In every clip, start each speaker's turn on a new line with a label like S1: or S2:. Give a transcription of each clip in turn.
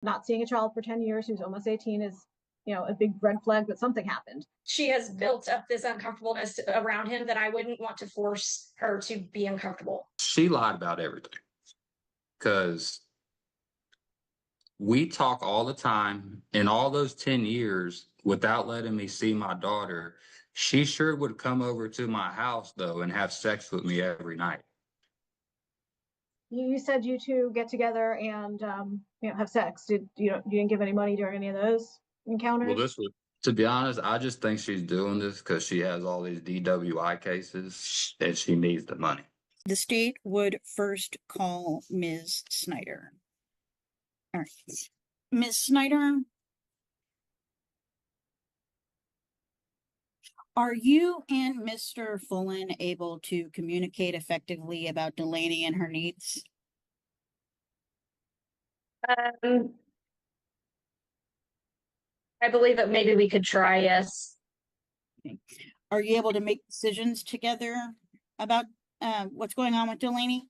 S1: not seeing a child for 10 years who's almost 18 is, a big red flag that something happened.
S2: She has built up this uncomfortableness around him that I wouldn't want to force her to be uncomfortable.
S3: She lied about everything because we talk all the time. In all those 10 years, without letting me see my daughter, she sure would come over to my house, though, and have sex with me every night.
S1: You said you two get together and have sex. You didn't give any money during any of those encounters?
S3: Well, this was, to be honest, I just think she's doing this because she has all these DWI cases and she needs the money.
S4: The state would first call Ms. Snyder. All right. Ms. Snyder, are you and Mr. Fullen able to communicate effectively about Delaney and her needs?
S2: I believe that maybe we could try, yes.
S4: Okay. Are you able to make decisions together about what's going on with Delaney?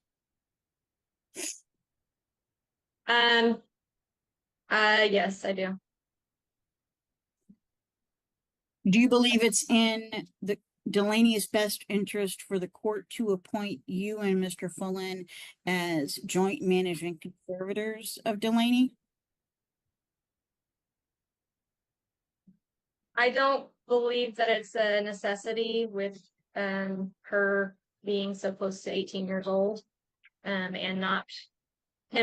S2: Yes, I do.
S4: Do you believe it's in Delaney's best interest for the court to appoint you and Mr. Fullen as joint managing conservators of Delaney?
S2: I don't believe that it's a necessity with her being so close to 18 years old and him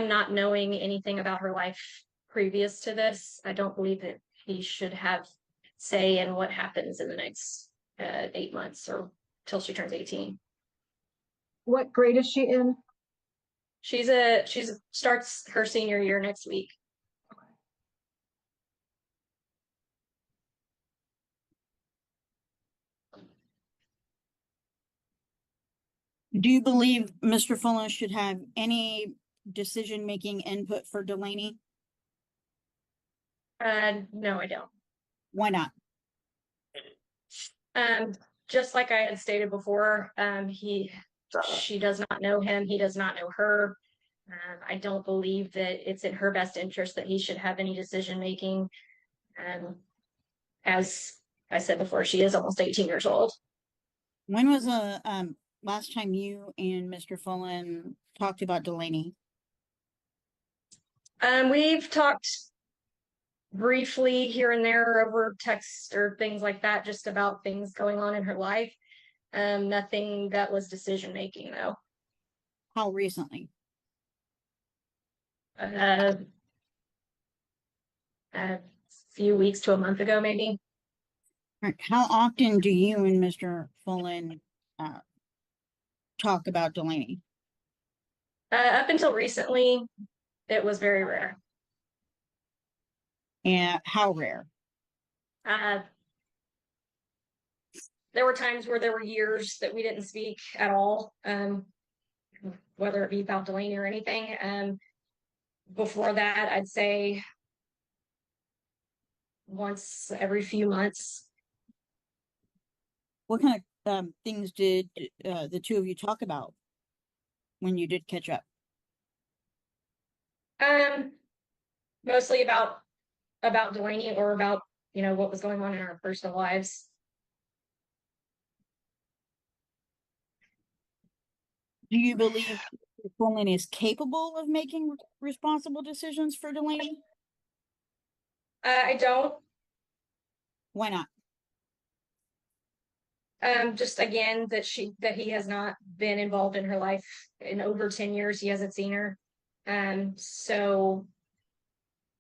S2: not knowing anything about her life previous to this. I don't believe that he should have say in what happens in the next 8 months or till she turns 18.
S1: What grade is she in?
S2: She's starts her senior year next week.
S4: Do you believe Mr. Fullen should have any decision-making input for Delaney?
S2: No, I don't.
S4: Why not?
S2: Just like I had stated before, she does not know him. He does not know her. I don't believe that it's in her best interest that he should have any decision making. As I said before, she is almost 18 years old.
S4: When was the last time you and Mr. Fullen talked about Delaney?
S2: We've talked briefly here and there over text or things like that, just about things going on in her life. Nothing that was decision making though.
S4: How recently?
S2: A few weeks to a month ago, maybe.
S4: All right. How often do you and Mr. Fullen talk about Delaney?
S2: Up until recently, it was very rare.
S4: And how rare?
S2: There were times where there were years that we didn't speak at all, whether it be about Delaney or anything. Before that, I'd say once every few months.
S4: What kind of things did the two of you talk about when you did catch up?
S2: Mostly about Delaney or about, what was going on in our personal lives.
S4: Do you believe Fullen is capable of making responsible decisions for Delaney?
S2: I don't.
S4: Why not?
S2: Just again, that he has not been involved in her life in over 10 years. He hasn't seen her. So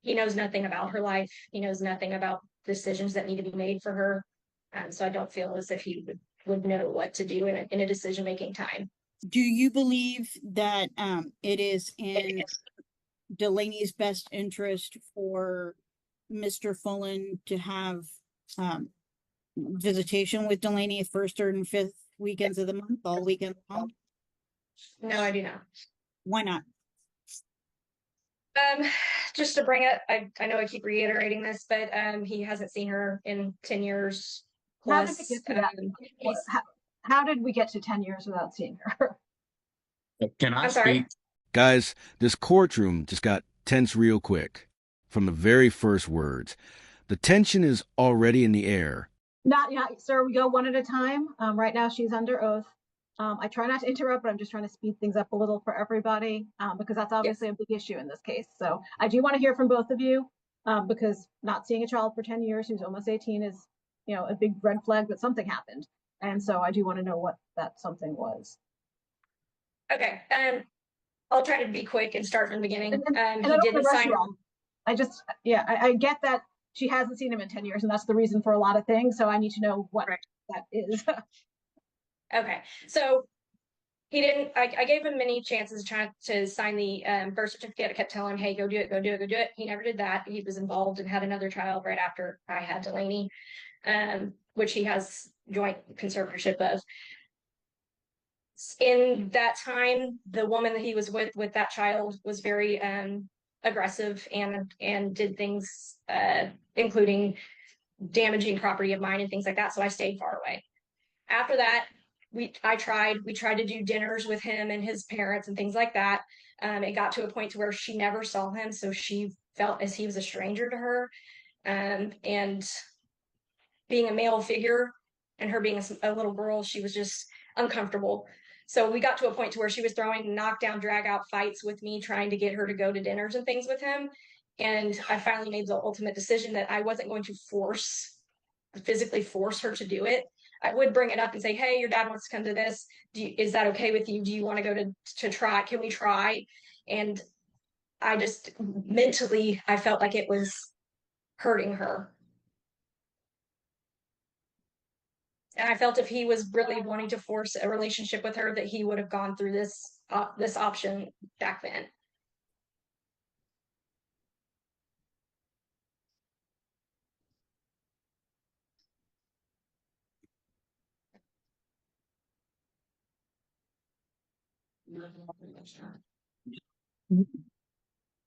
S2: he knows nothing about her life. He knows nothing about decisions that need to be made for her. So I don't feel as if he would know what to do in a decision-making time.
S4: Do you believe that it is in Delaney's best interest for Mr. Fullen to have visitation with Delaney first, third, and fifth weekends of the month, all weekend long?
S2: No, I do not.
S4: Why not?
S2: Just to bring it, I know I keep reiterating this, but he hasn't seen her in 10 years plus.
S1: How did we get to 10 years without seeing her?
S3: Can I
S2: I'm sorry?
S3: speak?
S5: Guys, this courtroom just got tense real quick. from the very first words. The tension is already in the air.
S1: Not yet, sir. We go one at a time. Right now she's under oath. I try not to interrupt, but I'm just trying to speed things up a little for everybody because that's obviously a big issue in this case. So I do want to hear from both of you because not seeing a child for 10 years who's almost 18 is, a big red flag that something happened. And so I do want to know what that something was.
S2: Okay. I'll try to be quick and start from the beginning.
S1: And I
S2: He
S1: don't
S2: didn't
S1: wanna rush
S2: sign.
S1: you all. I get that she hasn't seen him in 10 years, and that's the reason for a lot of things. So I need to know what that is.
S2: Okay. So he didn't, I gave him many chances trying to sign the birth certificate. I kept telling him, hey, go do it, go do it, go do it. He never did that. He was involved and had another child right after I had Delaney, which he has joint conservatorship of. In that time, the woman that he was with that child was very aggressive and did things including damaging property of mine and things like that. So I stayed far away. After that, we tried to do dinners with him and his parents and things like that. It got to a point to where she never saw him, so she felt as he was a stranger to her. And being a male figure and her being a little girl, she was just uncomfortable. So we got to a point to where she was throwing knockdown, drag out fights with me, trying to get her to go to dinners and things with him. And I finally made the ultimate decision that I wasn't going to physically force her to do it. I would bring it up and say, hey, your dad wants to come to this. Is that okay with you? Do you want to go to try? Can we try? And I just mentally, I felt like it was hurting her. And I felt if he was really wanting to force a relationship with her, that he would have gone through this option back then.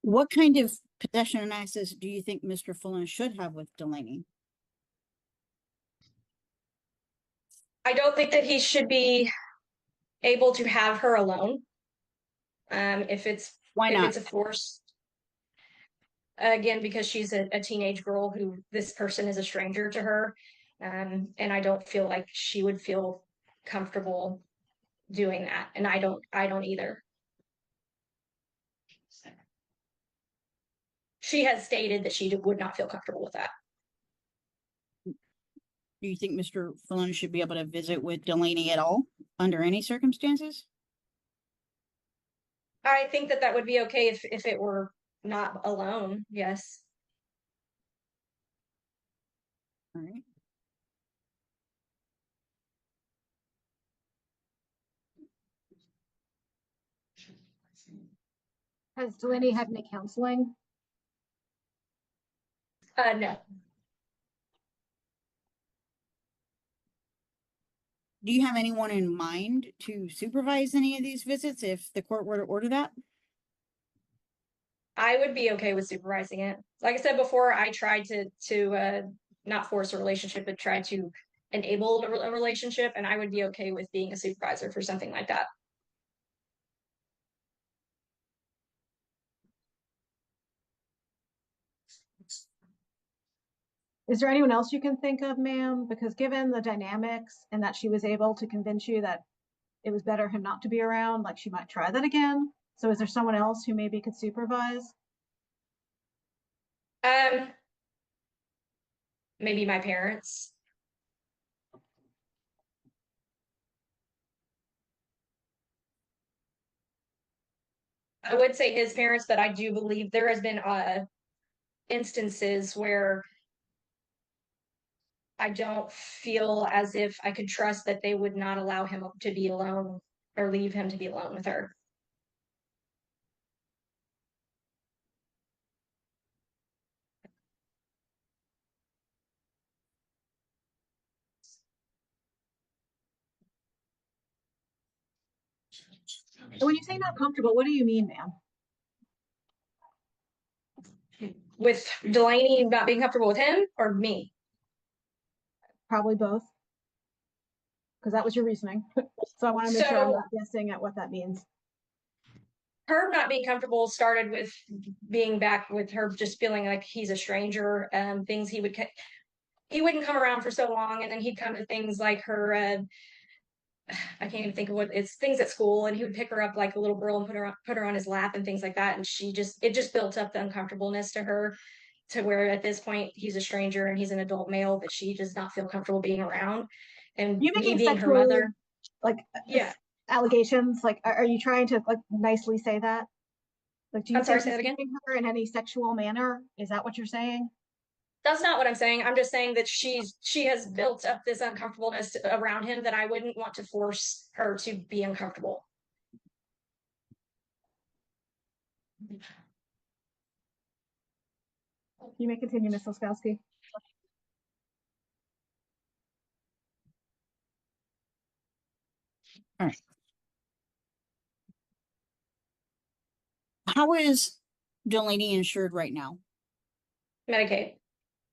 S4: What kind of possession and access do you think Mr. Fullen should have with Delaney?
S2: I don't think that he should be able to have her alone. If it's a force. Again, because she's a teenage girl who this person is a stranger to her. And I don't feel like she would feel comfortable doing that. And I don't either. She has stated that she would not feel comfortable with that.
S4: Do you think Mr. Fullen should be able to visit with Delaney at all under any circumstances?
S2: I think that would be okay if it were not alone. Yes.
S4: All right.
S1: Has Delaney had any counseling?
S2: No.
S4: Do you have anyone in mind to supervise any of these visits if the court were to order that?
S2: I would be okay with supervising it. Like I said before, I tried to not force a relationship, but try to enable a relationship, and I would be okay with being a supervisor for something like that.
S1: Is there anyone else you can think of, ma'am? Because given the dynamics and that she was able to convince you that it was better him not to be around, like she might try that again. So is there someone else who maybe could supervise?
S2: Maybe my parents. I would say his parents, but I do believe there has been instances where I don't feel as if I could trust that they would not allow him to be alone or leave him to be alone with her.
S1: And when you say not comfortable, what do you mean, ma'am?
S2: With Delaney not being comfortable with him or me?
S1: Probably both. Because that was your reasoning. So I want to make sure I'm not guessing at what that means.
S2: her not being comfortable started with being back with her, just feeling like he's a stranger. Things he wouldn't come around for so long, and then he'd come to things like her. I can't even think of what it's things at school, and he would pick her up like a little girl and put her on his lap and things like that. And it just built up the uncomfortableness to her, to where at this point he's a stranger and he's an adult male that she does not feel comfortable being around. And
S1: You
S2: me
S1: making
S2: being her
S1: sexual
S2: mother,
S1: like
S2: yeah.
S1: allegations? Like, are you trying to like nicely say that? Like, do you
S2: I'm sorry,
S1: think
S2: say
S1: he's
S2: that again.
S1: treating her in any sexual manner? Is that what you're saying?
S2: That's not what I'm saying. I'm just saying that she has built up this uncomfortableness around him that I wouldn't want to force her to be uncomfortable.
S1: You may continue, Ms. Laskowski.
S4: All right. How is Delaney insured right now?
S2: Medicaid.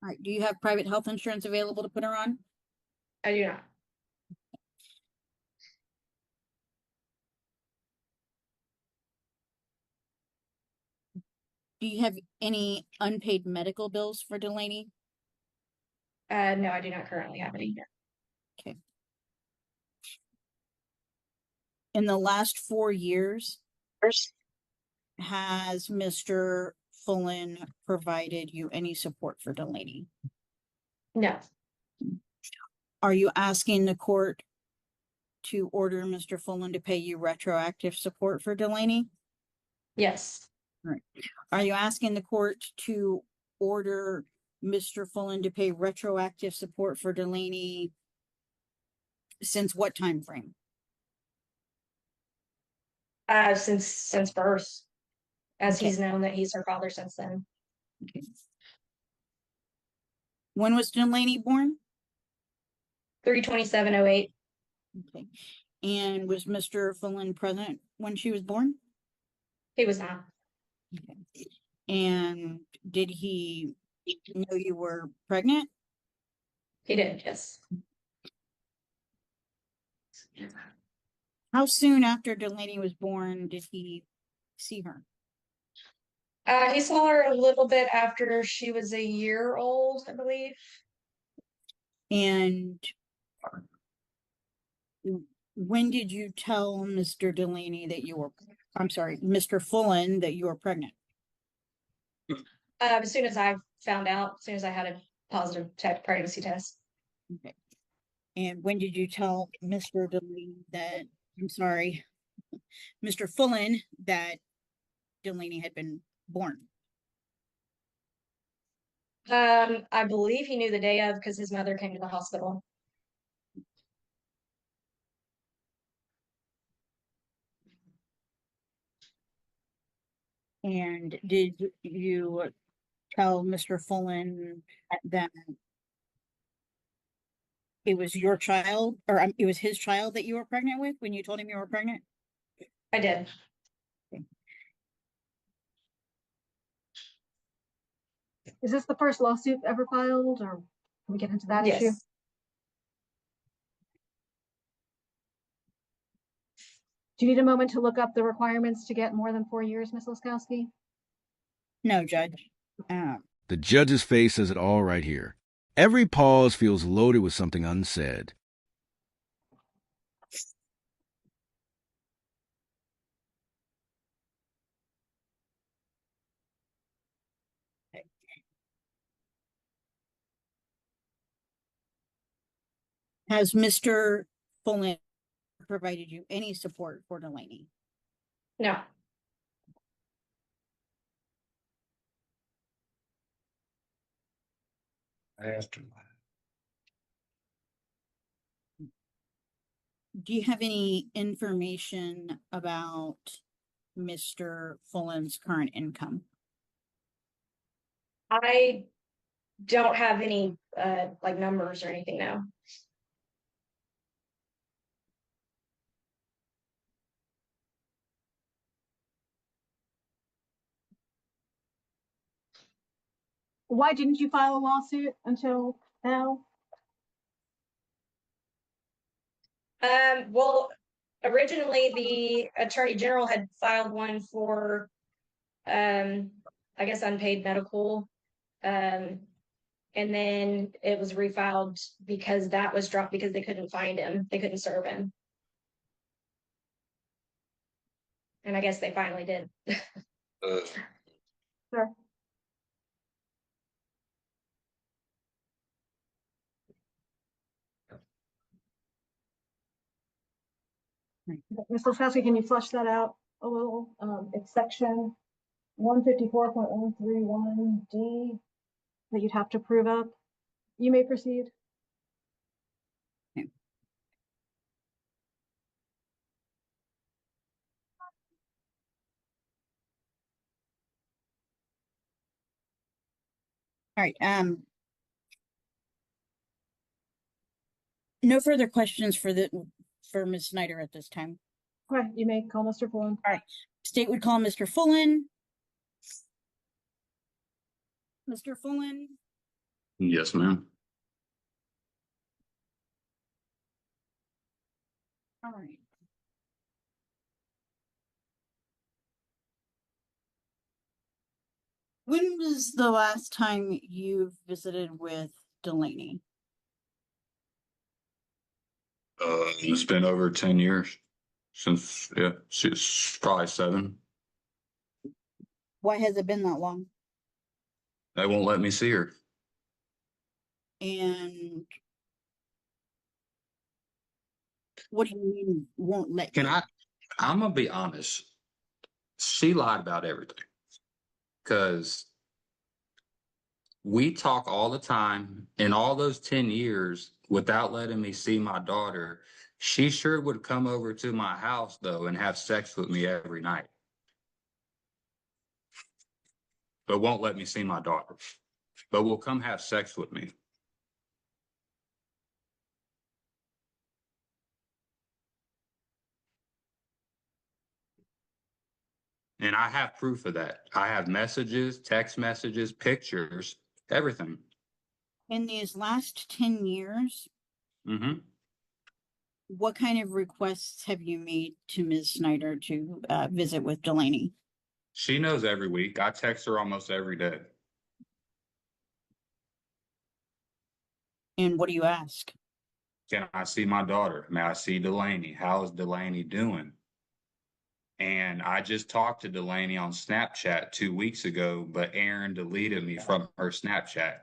S4: All right. Do you have private health insurance available to put her on?
S2: I do not.
S4: Do you have any unpaid medical bills for Delaney?
S2: No, I do not currently have any.
S4: Okay. In the last 4 years, has Mr. Fullen provided you any support for Delaney?
S2: No.
S4: Are you asking the court to order Mr. Fullen to pay you retroactive support for Delaney?
S2: Yes.
S4: Are you asking the court to order Mr. Fullen to pay retroactive support for Delaney since what time frame?
S2: Since birth, as
S4: Okay.
S2: he's known that he's her father since then.
S4: Okay. When was Delaney born?
S2: 3/27/08.
S4: Okay. And was Mr. Fullen present when she was born?
S2: He was not.
S4: Okay. And did he know you were pregnant?
S2: He did, yes.
S4: How soon after Delaney was born did he see her?
S2: He saw her a little bit after she was a year old, I believe.
S4: And when did you tell Mr. Delaney that you were, I'm sorry, Mr. Fullen that you were pregnant?
S2: As soon as I found out, as soon as I had a positive pregnancy test.
S4: Okay. And when did you tell Mr. Delaney that, I'm sorry, Mr. Fullen that Delaney had been born?
S2: I believe he knew the day of because his mother came to the hospital.
S4: And did you tell Mr. Fullen that it was your child, or it was his child that you were pregnant with when you told him you were pregnant?
S2: I did.
S1: Is this the first lawsuit ever filed, or can we get into that issue?
S2: Yes.
S1: Do you need a moment to look up the requirements to get more than 4 years, Ms. Laskowski?
S4: No, Judge.
S5: The judge's face says it all right here. Every pause feels loaded with something unsaid.
S4: Has Mr. Fullen provided you any support for Delaney?
S2: No.
S3: I asked him.
S4: Do you have any information about Mr. Fullen's current income?
S2: I don't have any like numbers or anything now.
S1: Why didn't you file a lawsuit until now?
S2: Well, originally the Attorney General had filed one for, I guess, unpaid medical. And then it was refiled because that was dropped because they couldn't find him. They couldn't serve him. And I guess they finally did.
S1: Sure. Ms. Laskowski, can you flesh that out a little? It's section 154.131D that you'd have to prove up. You may proceed.
S4: All right. No further questions for Ms. Snyder at this time.
S1: Okay, you may call Mr. Fullen.
S4: All right. State would call Mr. Fullen. Mr. Fullen.
S3: Yes, ma'am.
S4: All right. When was the last time you visited with Delaney?
S3: It's been over 10 years since, yeah, she's probably 7.
S4: Why has it been that long?
S3: They won't let me see her.
S4: And what do you mean won't let
S3: Can
S4: you?
S3: I'm gonna be honest. She lied about everything. Because we talk all the time, in all those 10 years, without letting me see my daughter, she sure would come over to my house, though, and have sex with me every night. But won't let me see my daughter. But will come have sex with me. And I have proof of that. I have messages, text messages, pictures, everything.
S4: In these last 10 years,
S3: Mm-hmm.
S4: what kind of requests have you made to Ms. Snyder to visit with Delaney?
S3: She knows every week. I text her almost every day.
S4: And what do you ask?
S3: Can I see my daughter? May I see Delaney? How is Delaney doing? And I just talked to Delaney on Snapchat 2 weeks ago, but Erin deleted me from her Snapchat.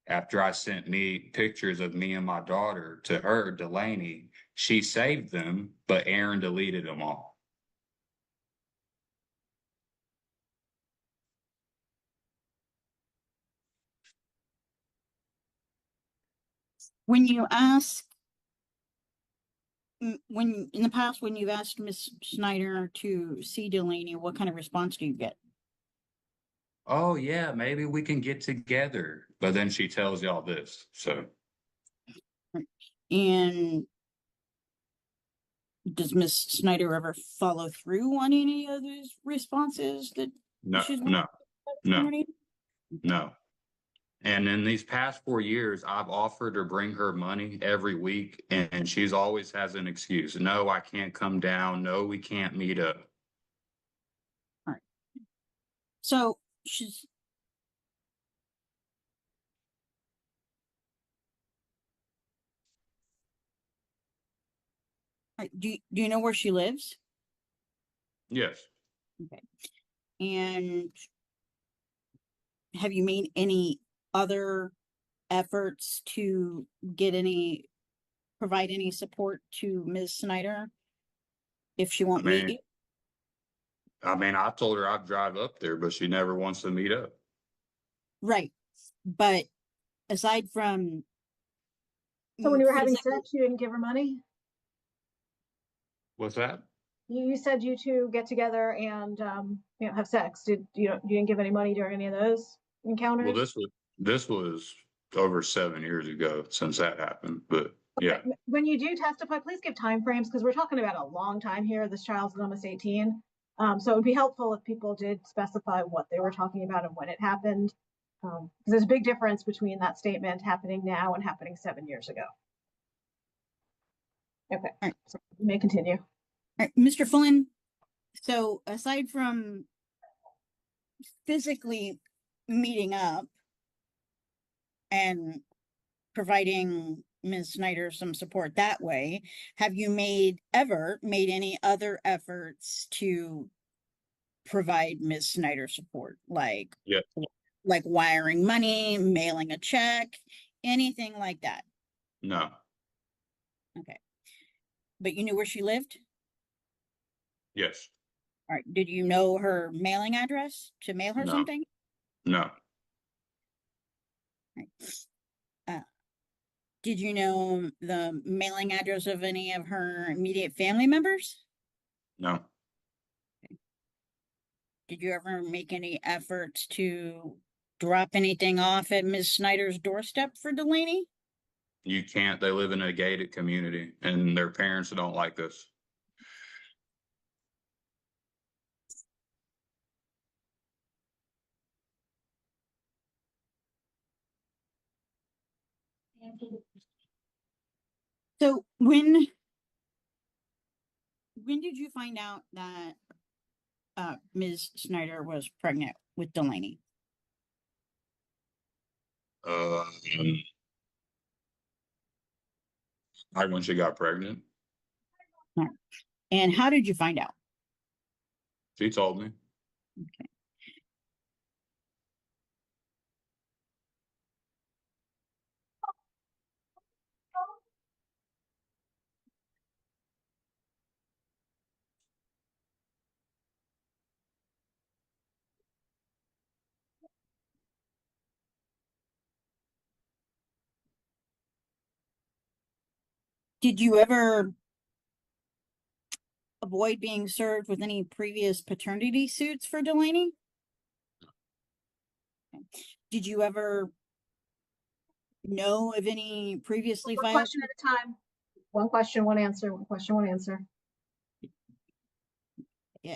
S3: After I sent me pictures of me and my daughter to her, Delaney, she saved them, but Erin deleted them all.
S4: When you ask, when in the past, when you've asked Ms. Snyder to see Delaney, what kind of response do you get?
S3: Oh, yeah, maybe we can get together. But then she tells y'all this. So,
S4: And does Ms. Snyder ever follow through on any of those responses that
S3: no,
S4: she's
S3: no, no,
S4: Okay.
S3: no. And in these past 4 years, I've offered to bring her money every week, and she's always has an excuse. No, I can't come down. No, we can't meet up.
S4: All right. So she's do you know where she lives?
S3: Yes.
S4: Okay. And have you made any other efforts to provide any support to Ms. Snyder if she won't meet you?
S3: I told her I'd drive up there, but she never wants to meet up.
S4: Right. But aside from
S1: So when you were having
S4: physically-
S1: sex, you didn't give her money?
S3: What's that?
S1: You said you two get together and have sex. You didn't give any money during any of those encounters?
S3: Well, this was over 7 years ago since that happened. But yeah.
S1: When you do testify, please give time frames because we're talking about a long time here. This child's almost 18. So it would be helpful if people did specify what they were talking about and when it happened. Because there's a big difference between that statement happening now and happening 7 years ago. Okay, so you may continue.
S4: right, Mr. Flynn, so aside from physically meeting up and providing Ms. Snyder some support that way, have you ever made any other efforts to provide Ms. Snyder support,
S3: Yeah.
S4: like wiring money, mailing a check, anything like that?
S3: No.
S4: Okay. But you knew where she lived?
S3: Yes.
S4: All right. Did you know her mailing address to mail her
S3: No.
S4: something?
S3: No.
S4: Right. Did you know the mailing address of any of her immediate family members?
S3: No.
S4: Did you ever make any efforts to drop anything off at Ms. Snyder's doorstep for Delaney?
S3: You can't. They live in a gated community, and their parents don't like us.
S4: So when did you find out that Ms. Snyder was pregnant with Delaney?
S3: Um, right when she got pregnant,
S4: And how did you find out?
S3: she told me.
S4: Okay. Did you ever avoid being served with any previous paternity suits for Delaney? Did you ever know of any previously
S1: One
S4: filed?
S1: question at a time. One question, one answer. One question, one answer.
S4: Yeah,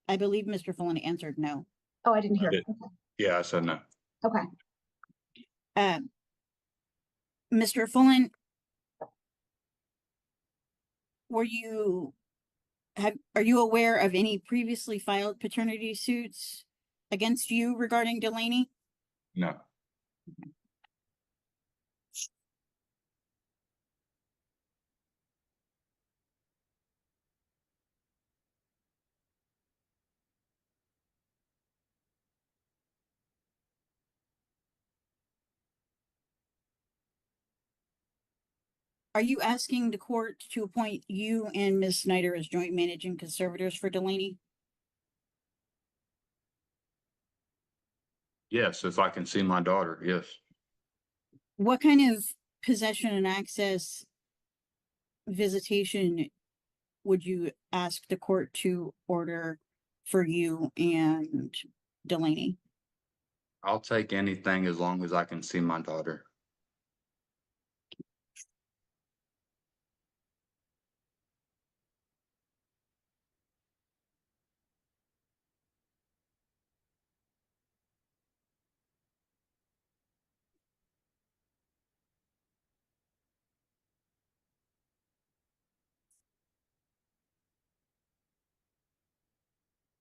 S4: I believe Mr. Fullen answered no.
S1: Oh, I didn't hear.
S3: did. Yeah, I said no.
S1: Okay.
S4: Mr. Fullen, are you aware of any previously filed paternity suits against you regarding Delaney?
S3: No.
S4: Are you asking the court to appoint you and Ms. Snyder as joint managing conservators for Delaney?
S3: Yes, if I can see my daughter, yes.
S4: What kind of possession and access visitation would you ask the court to order for you and Delaney?
S3: I'll take anything as long as I can see my daughter.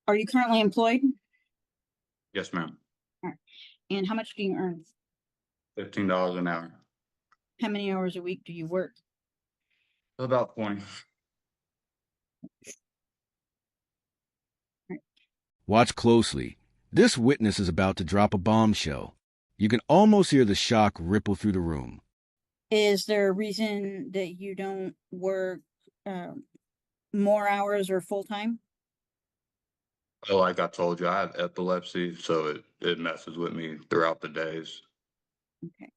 S4: Are you currently employed?
S3: Yes, ma'am.
S4: And how much do you earn?
S3: $15 an hour.
S4: How many hours a week do you work?
S3: About 20.
S5: Watch closely. This witness is about to drop a bombshell. You can almost hear the shock ripple through the room.
S4: Is there a reason that you don't work more hours or full time?
S3: Like I told you, I have epilepsy, so it messes with me throughout the days.
S4: Okay.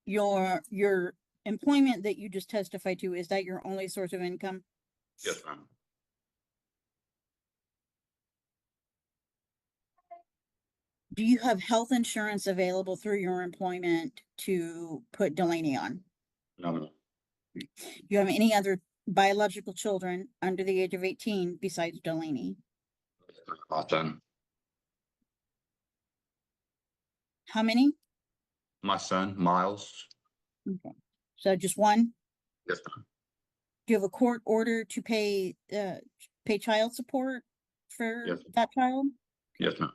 S4: Your employment that you just testified to, is that your only source of income?
S3: Yes, ma'am.
S4: Do you have health insurance available through your employment to put Delaney on?
S3: No, ma'am.
S4: Do you have any other biological children under the age of 18 besides Delaney?
S3: My son.
S4: How many?
S3: My son, Miles.
S4: Okay. So just one?
S3: Yes, ma'am.
S4: Do you have a court order to pay child support for
S3: Yes.
S4: that child?
S3: Yes, ma'am.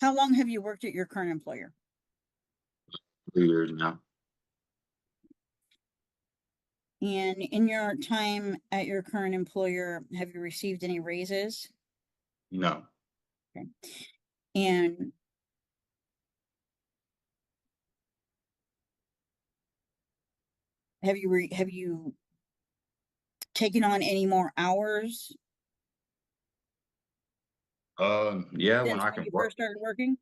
S4: How long have you worked at your current employer?
S3: 3 years now.
S4: And in your time at your current employer, have you received any raises?
S3: No.
S4: Okay. And have you taken on any more hours
S3: Yeah, when
S4: since
S3: I
S4: when
S3: can
S4: you
S3: work.
S4: first started working?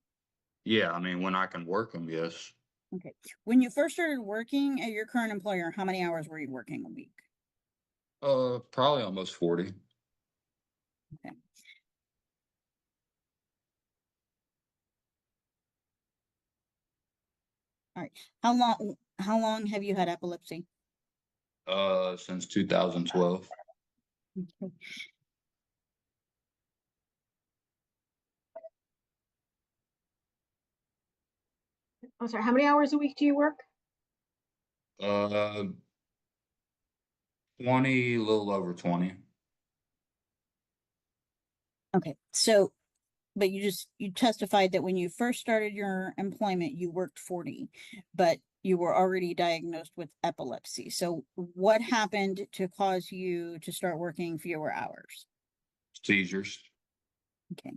S3: Yeah, I mean, when I can work them, yes.
S4: Okay. When you first started working at your current employer, how many hours were you working a week?
S3: Probably almost 40.
S4: Okay. All right. How long have you had epilepsy?
S3: Since 2012.
S4: Okay.
S1: I'm sorry, how many hours a week do you work?
S3: Uh, 20, a little over 20.
S4: Okay. So, but you testified that when you first started your employment, you worked 40, but you were already diagnosed with epilepsy. So what happened to cause you to start working fewer hours?
S3: Seizures.
S4: Okay.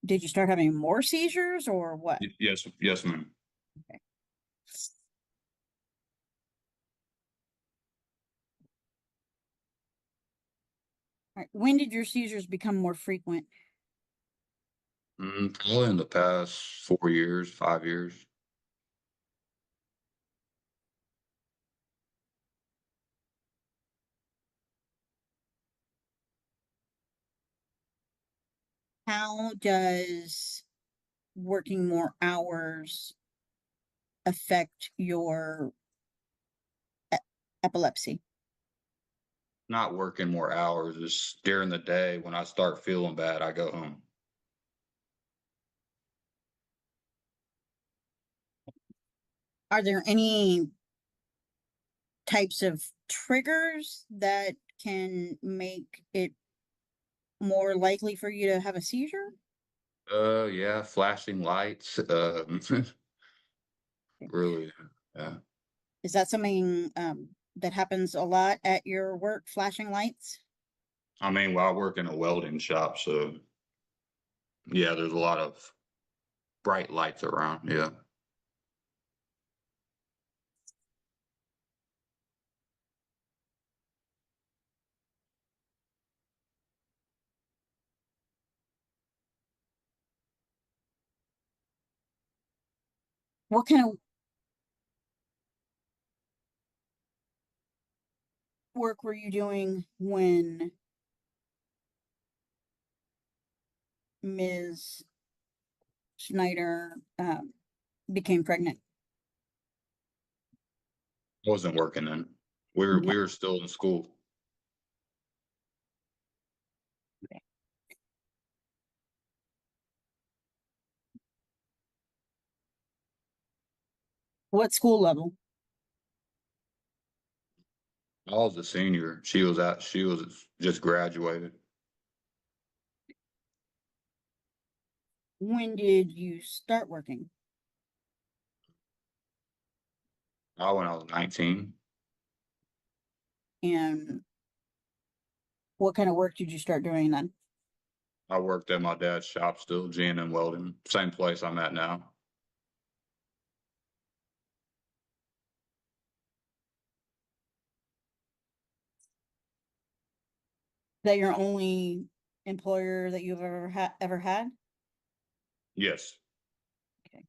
S4: Did you start having more seizures or what?
S3: Yes, yes, ma'am.
S4: Okay. All right. When did your seizures become more frequent?
S3: Probably in the past 4 years, 5 years.
S4: How does working more hours affect your e- epilepsy?
S3: Not working more hours. Just during the day when I start feeling bad, I go home.
S4: Are there any types of triggers that can make it more likely for you to have a seizure?
S3: Yeah, flashing lights. Really, yeah.
S4: Is that something that happens a lot at your work, flashing lights?
S3: I mean, well, I work in a welding shop, so yeah, there's a lot of bright lights around. Yeah.
S4: What kind of work were you doing when Ms. Schneider became pregnant?
S3: Wasn't working then. We were
S4: Okay.
S3: we were still in school.
S4: What school level?
S3: I was a senior. She was just graduated.
S4: When did you start working?
S3: When I was 19.
S4: And what kind of work did you start doing then?
S3: I worked at my dad's shop still, G&M Welding, same place I'm at now.
S4: That your only employer that you've ever had?
S3: Yes.
S4: Okay.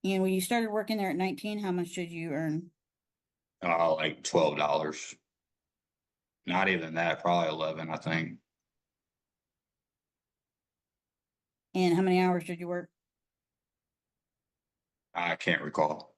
S4: And when you started working there at 19, how much did you earn?
S3: Like $12. Not even that, probably 11, I think.
S4: And how many hours did you work?
S3: I can't recall.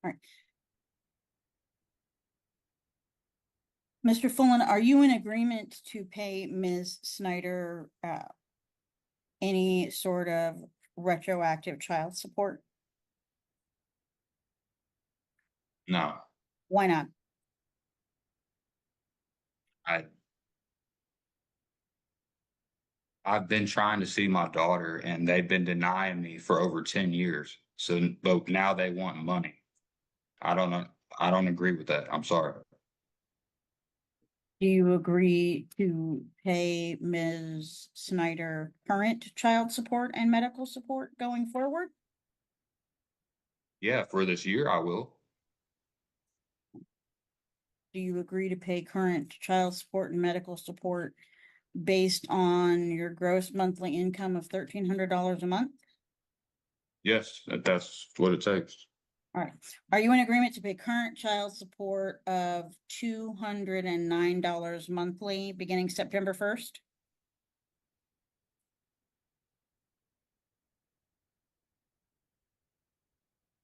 S4: All right. Mr. Fullen, are you in agreement to pay Ms. Snyder any sort of retroactive child support?
S3: No,
S4: Why not?
S3: I've been trying to see my daughter and they've been denying me for over 10 years. So, but now they want money. I don't know. I don't agree with that. I'm sorry.
S4: Do you agree to pay Ms. Snyder current child support and medical support going forward?
S3: Yeah, for this year, I will.
S4: Do you agree to pay current child support and medical support based on your gross monthly income of $1,300 a month?
S3: Yes, that's what it takes.
S4: All right. Are you in agreement to pay current child support of $209 monthly beginning September 1st?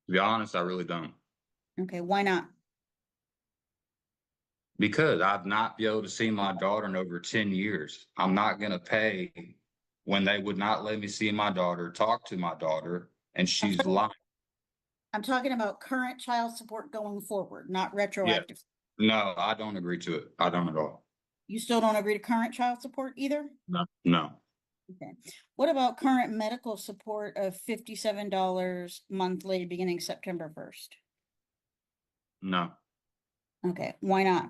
S3: To be honest, I really don't.
S4: Okay, why not?
S3: Because I've not been able to see my daughter in over 10 years. I'm not going to pay when they would not let me see my daughter, talk to my daughter, and she's lying.
S4: I'm talking about current child support going forward, not retroactive.
S3: No, I don't agree to it. I don't at all.
S4: You still don't agree to current child support either?
S3: No. No.
S4: Okay. What about current medical support of $57 monthly beginning September 1st?
S3: No.
S4: Okay, why not?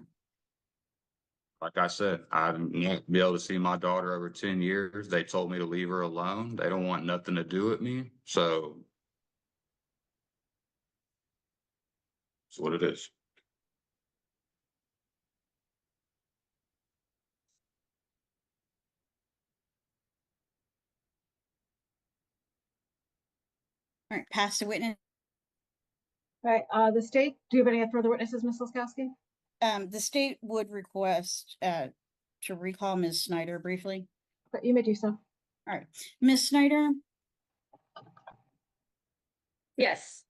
S3: Like I said, I won't be able to see my daughter over 10 years. They told me to leave her alone. They don't want nothing to do with me. So it's what it is.
S4: All right, pass the witness.
S1: All right, the state, do you have any further witnesses, Ms. Laskowski?
S4: The state would request to recall Ms. Snyder briefly.
S1: But you may do so.
S4: All right, Ms. Snyder,
S2: Yes.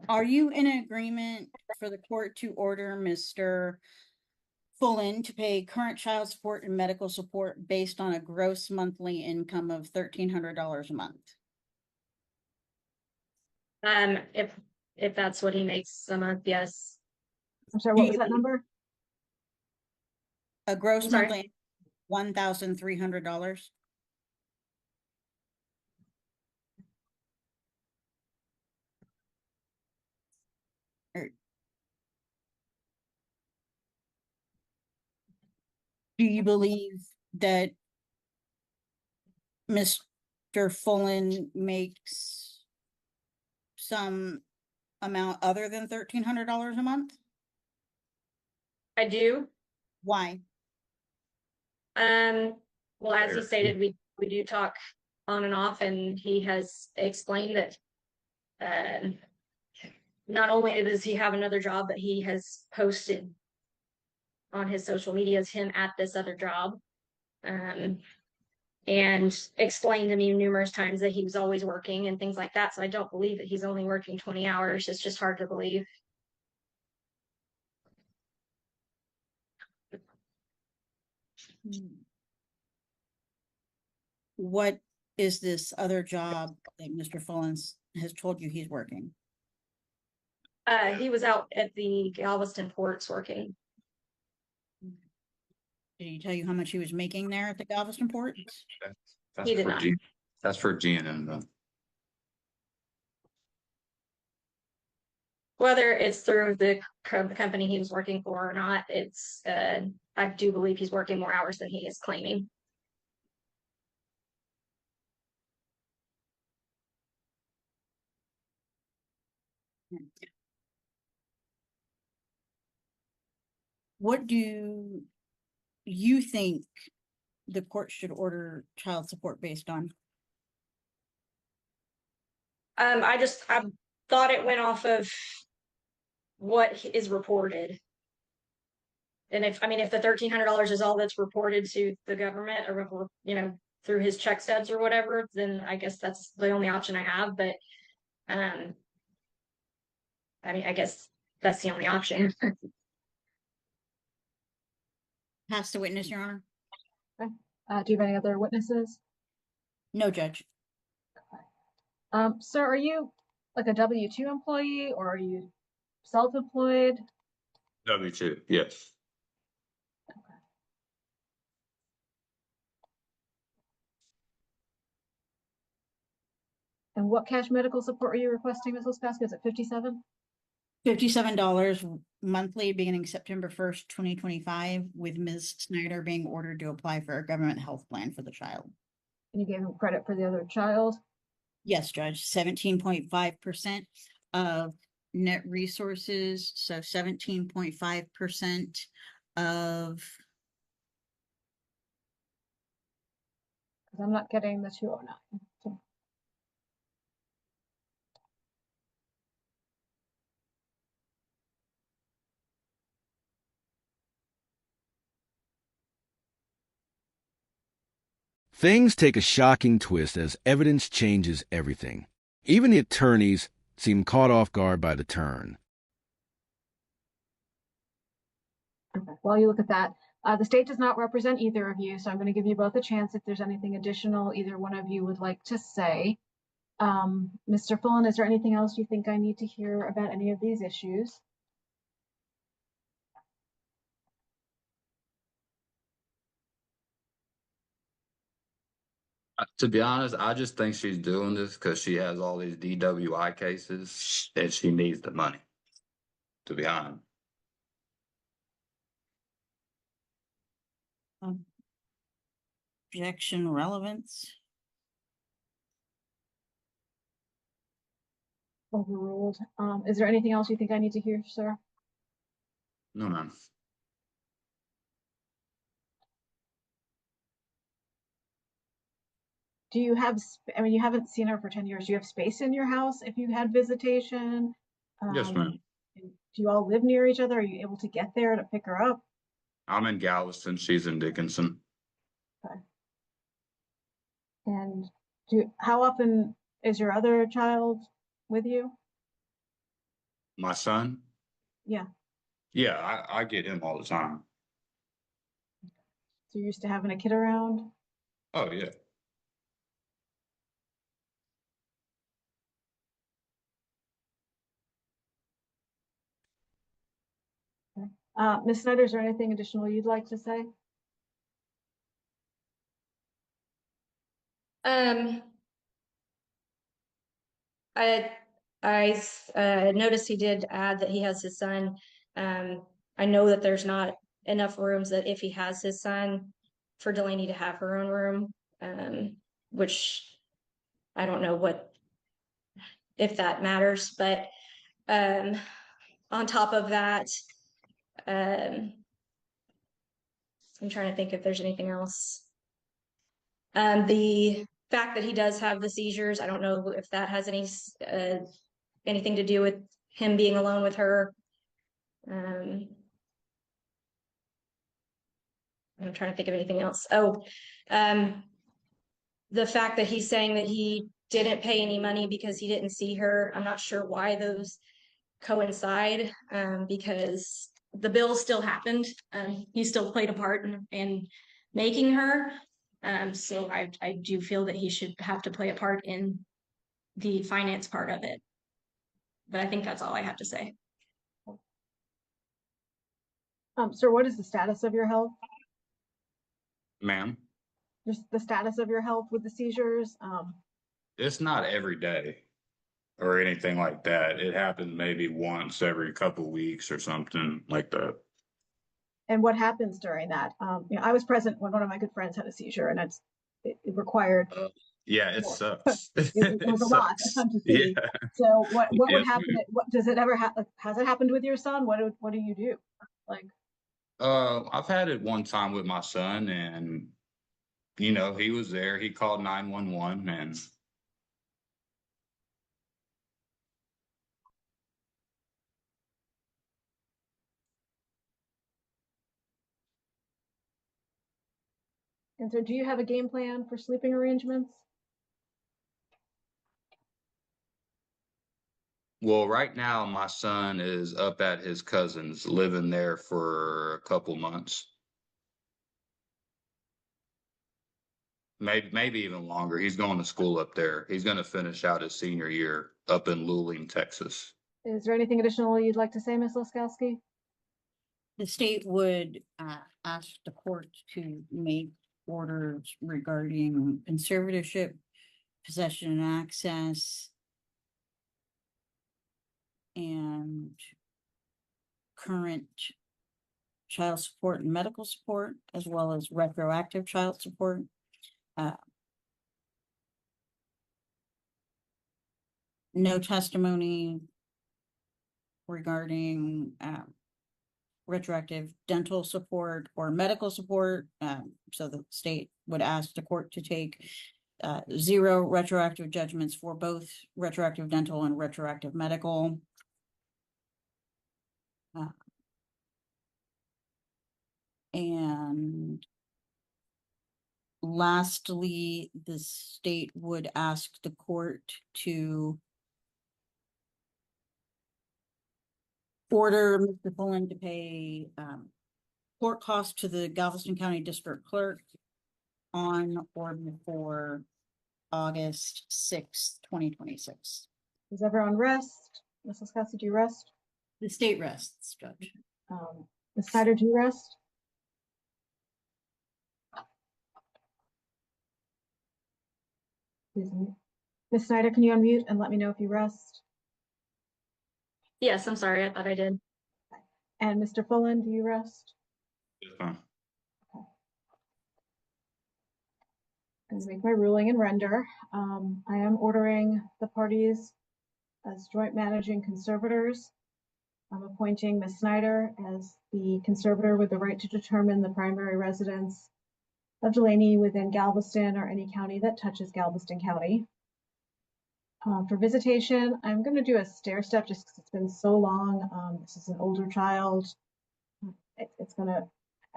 S4: are you in agreement for the court to order Mr. Fullen to pay current child support and medical support based on a gross monthly income of $1,300 a month?
S2: If that's what he makes a month, yes.
S1: I'm sorry, what was that number?
S4: A gross
S2: I'm sorry?
S4: monthly $1,300. Do you believe that Mr. Fullen makes some amount other than $1,300 a month?
S2: I do.
S4: Why?
S2: Well, as he
S3: Fair.
S2: stated, we do talk on and off, and he has explained that not only does he have another job, but he has posted on his social medias him at this other job. And explained to me numerous times that he was always working and things like that. So I don't believe that he's only working 20 hours. It's just hard to believe.
S4: What is this other job that Mr. Fullen has told you he's working?
S2: He was out at the Galveston ports working.
S4: Did he tell you how much he was making there at the Galveston port?
S3: That's
S2: He did
S3: for
S2: not.
S3: That's for GNN though.
S2: Whether it's through the company he was working for or not, it's I do believe he's working more hours than he is claiming.
S4: What do you think the court should order child support based on?
S2: I thought it went off of what is reported. And if the $1,300 is all that's reported to the government, or through his check stubs or whatever, then I guess that's the only option I have. But I mean, I guess that's the only option.
S4: Pass the witness, Your Honor.
S1: Do you have any other witnesses?
S4: No, Judge.
S1: Sir, are you like a W-2 employee or are you self-employed?
S3: W-2, yes.
S1: And what cash medical support are you requesting, Ms. Lispaska? Is it 57?
S4: $57 monthly beginning September 1st, 2025, with Ms. Snyder being ordered to apply for a government health plan for the child.
S1: And you gave him credit for the other child?
S4: Yes, Judge, 17.5% of net resources, so 17.5% of,
S1: Because I'm not getting the 209. So,
S5: Things take a shocking twist as evidence changes everything. Even the attorneys seem caught off guard by the turn.
S1: okay, while you look at that, the state does not represent either of you, so I'm going to give you both a chance if there's anything additional either one of you would like to say. Mr. Fullen, is there anything else you think I need to hear about any of these issues?
S3: To be honest, I just think she's doing this because she has all these DWI cases and she needs the money. To be honest.
S4: objection relevance.
S1: Overruled. Is there anything else you think I need to hear, sir?
S3: No, man.
S1: Do you have, I mean, you haven't seen her for 10 years. Do you have space in your house if you had visitation?
S3: Yes, ma'am.
S1: Do you all live near each other? Are you able to get there to pick her up?
S3: I'm in Galveston. She's in Dickinson.
S1: Okay. And how often is your other child with you?
S3: My son?
S1: Yeah.
S3: Yeah, I get him all the time.
S1: So you're used to having a kid around?
S3: Oh, yeah.
S1: Ms. Snyder, is there anything additional you'd like to say?
S2: Um, I I noticed he did add that he has his son. I know that there's not enough rooms that if he has his son for Delaney to have her own room, which I don't know what if that matters, but on top of that, I'm trying to think if there's anything else. The fact that he does have the seizures, I don't know if that has anything to do with him being alone with her. I'm trying to think of anything else. Oh, the fact that he's saying that he didn't pay any money because he didn't see her. I'm not sure why those coincide, because the bill still happened. He still played a part in making her. So I do feel that he should have to play a part in the finance part of it. But I think that's all I have to say.
S1: Sir, what is the status of your health?
S3: Ma'am?
S1: Just the status of your health with the seizures?
S3: It's not every day or anything like that. It happens maybe once every couple weeks or something like that.
S1: And what happens during that? I was present when one of my good friends had a seizure, and it required.
S3: Yeah, it
S1: more.
S3: sucks.
S1: It was a lot to see.
S3: Yeah.
S1: So what would
S3: Yes,
S1: happen? What does it ever happen? Has it happened with your son? What do you do? Like,
S3: I've had it one time with my son, and he was there. He called 911, and
S1: And so do you have a game plan for sleeping arrangements?
S3: Well, right now my son is up at his cousin's, living there for a couple months. Maybe even longer. He's going to school up there. He's going to finish out his senior year up in Luling, Texas.
S1: Is there anything additional you'd like to say, Ms. Laskowski?
S4: The state would ask the court to make orders regarding conservatorship, possession and access, and current child support and medical support, as well as retroactive child support. No testimony regarding retroactive dental support or medical support. So the state would ask the court to take 0 retroactive judgments for both retroactive dental and retroactive medical. And lastly, the state would ask the court to order Mr. Pullen to pay court costs to the Galveston County District Clerk on or before August 6th, 2026.
S1: Does everyone rest? Ms. Laskowski, do you rest?
S4: The state rests, Judge.
S1: Ms. Snyder, do you rest? Please unmute. Ms. Snyder, can you unmute and let me know if you rest?
S2: Yes, I'm sorry. I thought I did.
S1: And Mr. Fullen, do you rest?
S3: Yes, ma'am.
S1: I'm going to make my ruling and render. I am ordering the parties as joint managing conservators. I'm appointing Ms. Snyder as the conservator with the right to determine the primary residence of Delaney within Galveston or any county that touches Galveston County. For visitation, I'm going to do a stair step just because it's been so long. This is an older child. It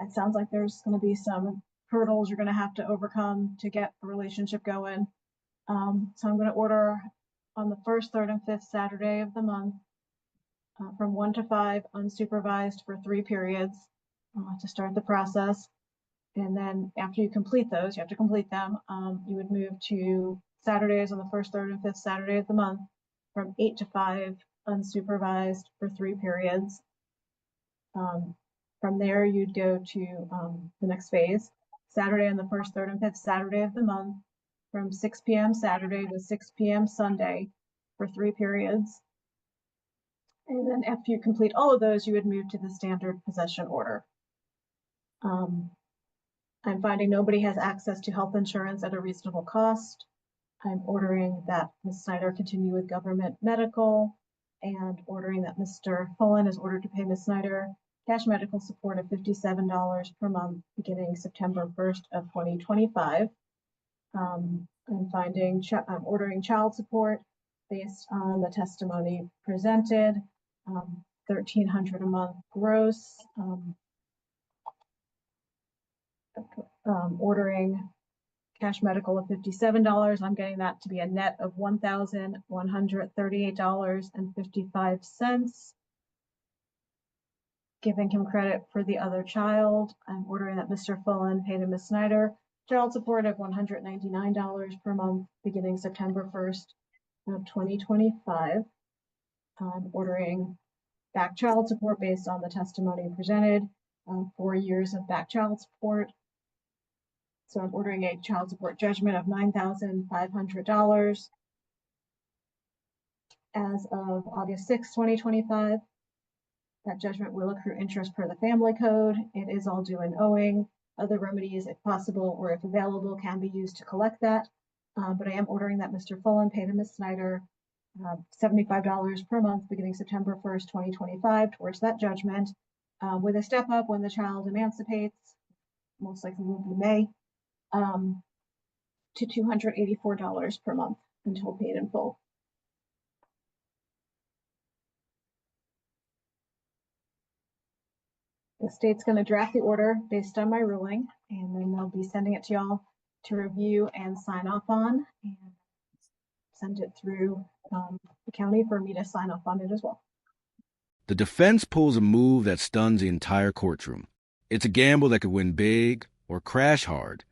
S1: sounds like there's going to be some hurdles you're going to have to overcome to get a relationship going. So I'm going to order on the first, third, and fifth Saturday of the month from 1 to 5 unsupervised for 3 periods to start the process. And then after you complete those, you have to complete them, you would move to Saturdays on the first, third, and fifth Saturday of the month from 8 to 5 unsupervised for 3 periods. From there, you'd go to the next phase, Saturday on the first, third, and fifth Saturday of the month from 6 p.m. Saturday to 6 p.m. Sunday for 3 periods. And then after you complete all of those, you would move to the standard possession order. I'm finding nobody has access to health insurance at a reasonable cost. I'm ordering that Ms. Snyder continue with government medical and ordering that Mr. Fullen is ordered to pay Ms. Snyder cash medical support of $57 per month beginning September 1st of 2025. I'm ordering child support based on the testimony presented, $1,300 a month gross. Ordering cash medical of $57. I'm getting that to be a net of $1,138.55. Giving him credit for the other child, I'm ordering that Mr. Fullen pay to Ms. Snyder child support of $199 per month beginning September 1st of 2025. I'm ordering back child support based on the testimony presented, 4 years of back child support. So I'm ordering a child support judgment of $9,500 as of August 6, 2025. That judgment will accrue interest per the family code. It is all due and owing. Other remedies, if possible or if available, can be used to collect that. But I am ordering that Mr. Fullen pay to Ms. Snyder $75 per month beginning September 1st, 2025 towards that judgment, with a step up when the child emancipates, most likely will be May, to $284 per month until paid in full. The state's going to draft the order based on my ruling, and then they'll I'll be sending it to y'all to review and sign off on, and send it through the county for me to sign off on it as well.
S5: The defense pulls a move that stuns the entire courtroom. It's a gamble that could win big or crash hard,